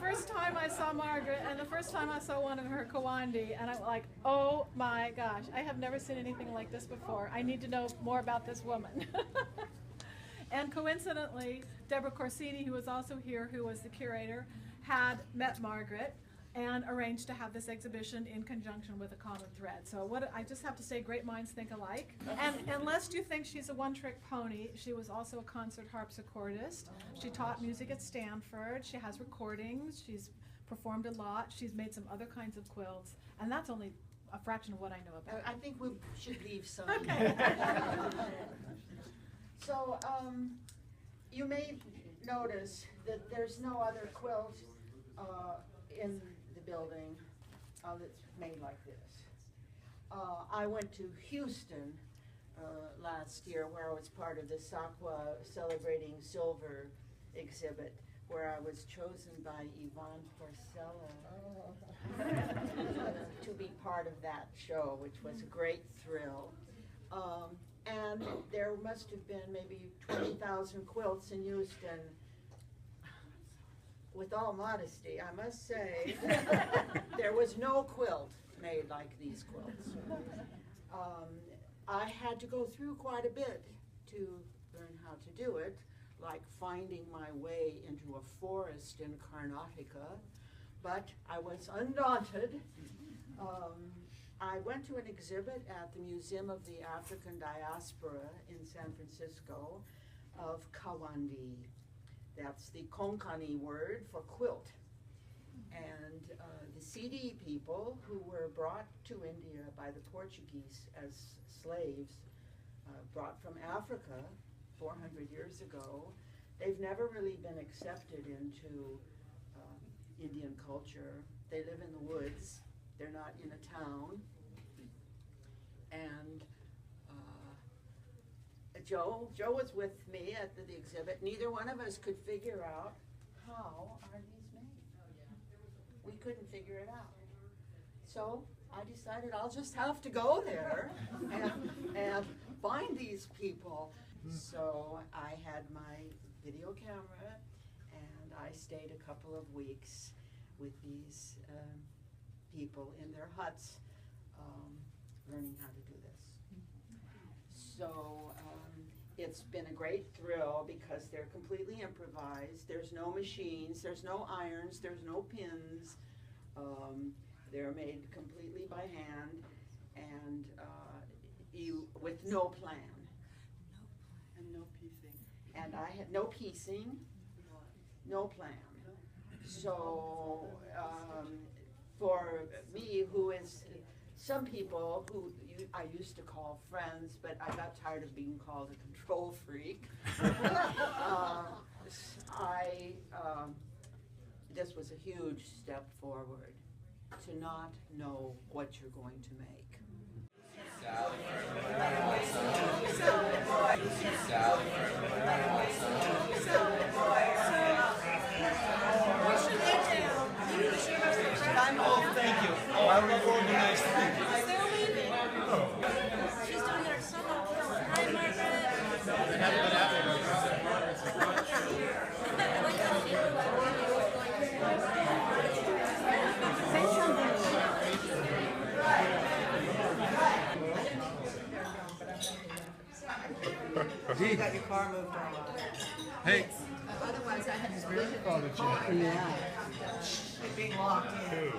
first time I saw Margaret and the first time I saw one of her Kawandi, and I'm like, oh my gosh, I have never seen anything like this before. I need to know more about this woman. And coincidentally, Deborah Corsini, who was also here, who was the curator, had met Margaret and arranged to have this exhibition in conjunction with A Common Thread. So what I just have to say, great minds think alike. And unless you think she's a one-trick pony, she was also a concert harpsichordist. She taught music at Stanford. She has recordings. She's performed a lot. She's made some other kinds of quilts. And that's only a fraction of what I know about. I think we should leave some. Okay. So you may notice that there's no other quilt in the building that's made like this. I went to Houston last year, where I was part of the SACWA Celebrating Silver exhibit, where I was chosen by Yvonne Porcella to be part of that show, which was a great thrill. And there must have been maybe 20,000 quilts in Houston. With all modesty, I must say, there was no quilt made like these quilts. I had to go through quite a bit to learn how to do it, like finding my way into a forest in Karnataka, but I was undaunted. I went to an exhibit at the Museum of the African Diaspora in San Francisco of Kawandi. That's the Konkani word for quilt. And the CD people who were brought to India by the Portuguese as slaves, brought from Africa 400 years ago, they've never really been accepted into Indian culture. They live in the woods. They're not in a town. And Joe was with me at the exhibit. Neither one of us could figure out, how are these made? We couldn't figure it out. So I decided I'll just have to go there and find these people. So I had my video camera and I stayed a couple of weeks with these people in their huts, learning how to do this. So it's been a great thrill because they're completely improvised. There's no machines, there's no irons, there's no pins. They're made completely by hand and with no plan. And no piecing. And I had no piecing, no plan. So for me, who is some people who I used to call friends, but I got tired of being called a control freak. This was a huge step forward to not know what you're going to make. Oh, thank you. Oh, I will organize things. They're leaving. She's doing her solo kill. Hi, Margaret. You got your car moved on. Hey. Otherwise, I had to split it. Yeah. Being locked in.